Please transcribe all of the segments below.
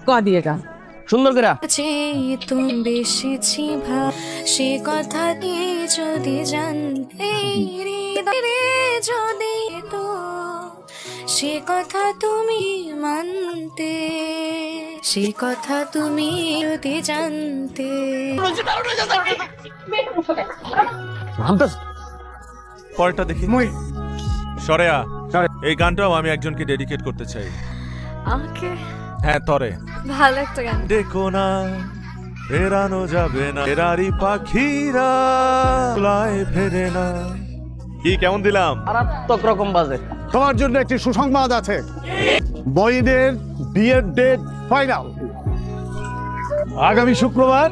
ক দিয়ে গান সুন্দর করে তুমি বেশিছি ভাব সে কথা যদি জানতে যদি তো সে কথা তুমি মানতে সে কথা তুমি যদি জানতে। পরেরটা দেখি সরেয়া, এই গানটাও আমি একজনকে ডেডিকেট করতে চাই। আমাকে? হ্যাঁ তরে। ভালো একটা গান। দেখো না ফেরানো যাবে না, এরারি পাখিরা ফেরে না। কি কেমন দিলাম? মারাত্মক রকম বাজে। তোমার জন্য একটি সুসংবাদ আছে, মঈনের বিয়ের ডেট ফাইনাল। আগামী শুক্রবার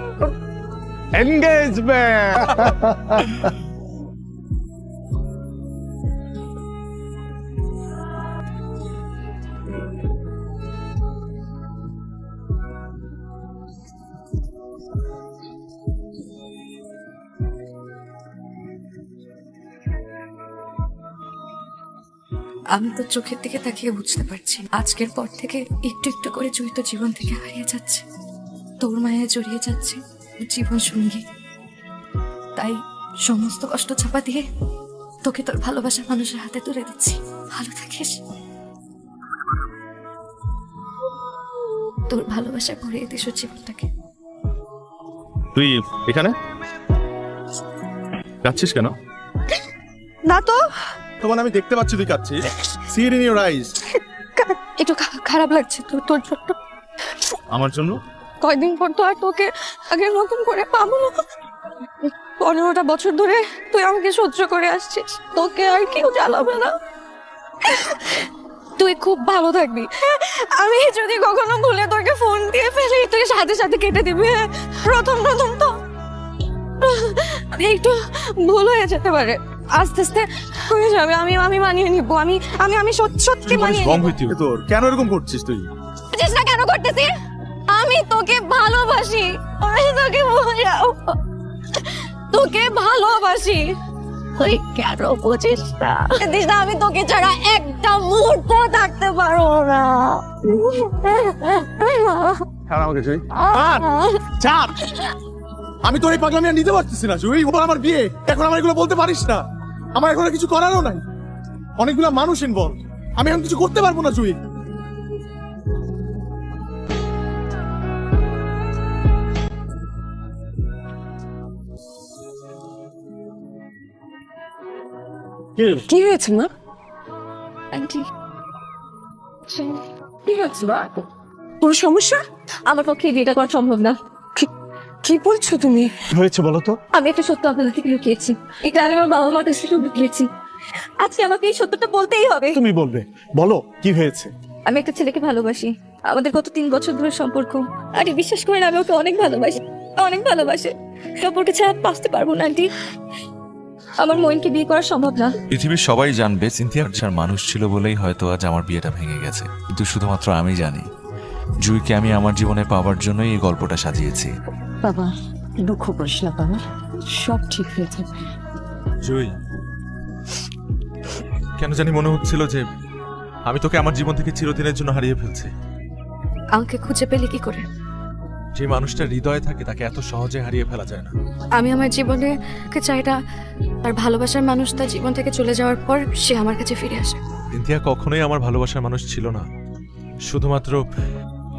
এনগেজমেন্ট। আমি তো চোখের দিকে তাকিয়ে বুঝতে পারছি আজকের পর থেকে একটু একটু করে জুই তো জীবন থেকে হারিয়ে যাচ্ছে, তোর মায়া জড়িয়ে যাচ্ছে জীবন সঙ্গী। তাই সমস্ত কষ্ট চাপা দিয়ে তোকে তোর ভালোবাসার মানুষের হাতে তুলে দিচ্ছি। ভালো থাকিস, তোর ভালোবাসা ভরিয়ে দিস জীবনটাকে। তুই এখানে যাচ্ছিস কেন? না তো, তখন আমি দেখতে পাচ্ছি তুই কাচ্ছিস। See it in your eyes. একটু খারাপ লাগছে তোর ছোট্ট। আমার জন্য? কয়দিন পর তো আর তোকে আগের মতন করে পাবো না। 15টা বছর ধরে তুই আমাকে সহ্য করে আসছিস, তোকে আর কেউ জ্বালাবে না। তুই খুব ভালো থাকবি। আমি যদি কখনো ভুলে তোকে ফোন দিয়ে ফেলি তুই সাথে সাথে কেটে দিবি। প্রথম তো একটু ভুল হয়ে যেতে পারে, আস্তে আস্তে হয়ে যাবে। আমি মানিয়ে নিব। আমি সত্যি মানিয়ে নিব। তোর কেন এরকম করছিস তুই? বুঝিস না কেন করতেছি? আমি তোকে ভালোবাসি, আমি তোকে বোঝাও, তোকে ভালোবাসি। তুই কেন বুঝিস না? বুঝিস না আমি তোকে ছাড়া একটা মুহূর্ত থাকতে পারবো না। আমাকে জুই চাপ। আমি তোর এই পাগলামি আর নিতে পারতেছি না জুই। ওর আমার বিয়ে, এখন আমার এগুলো বলতে পারিস না। আমার এখন আর কিছু করারও নাই, অনেকগুলো মানুষ ইনভলভ। আমি এখন কিছু করতে পারবো না জুই। কি হয়েছে মা? আন্টি কি হয়েছে মা? কোনো সমস্যা? আমার পক্ষে বিয়েটা করা সম্ভব না। কি বলছো তুমি? হয়েছে বলো তো? আমি একটা সত্য আপনাদের থেকে লুকিয়েছি, এটা আমি আমার বাবা মার কাছ থেকে লুকিয়েছি। আজকে আমাকে এই সত্যটা বলতেই হবে। তুমি বলবে, বলো কি হয়েছে? আমি একটা ছেলেকে ভালোবাসি, আমাদের গত 3 বছর ধরে সম্পর্ক। আন্টি বিশ্বাস করেন আমি ওকে অনেক ভালোবাসি, অনেক ভালোবাসি। সম্পর্কে ছাড়া বাঁচতে পারবো না আন্টি। আমার মইনকে বিয়ে করা সম্ভব না। পৃথিবীর সবাই জানবে সিনথিয়া মানুষ ছিল বলেই হয়তো আজ আমার বিয়েটা ভেঙে গেছে, কিন্তু শুধুমাত্র আমি জানি জুইকে আমি আমার জীবনে পাওয়ার জন্যই এই গল্পটা সাজিয়েছি। বাবা দুঃখ করিস না বাবা, সব ঠিক হয়ে যাবে। জুই, কেন জানি মনে হচ্ছিল যে আমি তোকে আমার জীবন থেকে চিরদিনের জন্য হারিয়ে ফেলছি। আমাকে খুঁজে পেলে কি করে? যে মানুষটা হৃদয়ে থাকে তাকে এত সহজে হারিয়ে ফেলা যায় না। আমি আমার জীবনে চাই না আর ভালোবাসার মানুষ তার জীবন থেকে চলে যাওয়ার পর সে আমার কাছে ফিরে আসে। সিনথিয়া কখনোই আমার ভালোবাসার মানুষ ছিল না, শুধুমাত্র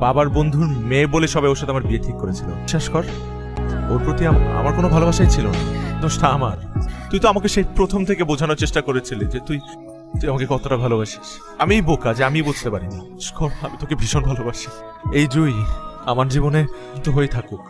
বাবার বন্ধুর মেয়ে বলে সবাই ওর সাথে আমার বিয়ে ঠিক করেছিল। বিশ্বাস কর, ওর প্রতি আমার কোনো ভালোবাসাই ছিল না। দোষটা আমার। তুই তো আমাকে সেই প্রথম থেকে বোঝানোর চেষ্টা করেছিলি যে তুই আমাকে কতটা ভালোবাসিস। আমি বোকা যে আমি বুঝতে পারিনি। আমি তোকে ভীষণ ভালোবাসি। এই জুই আমার জীবনে তো হয়ে থাকুক।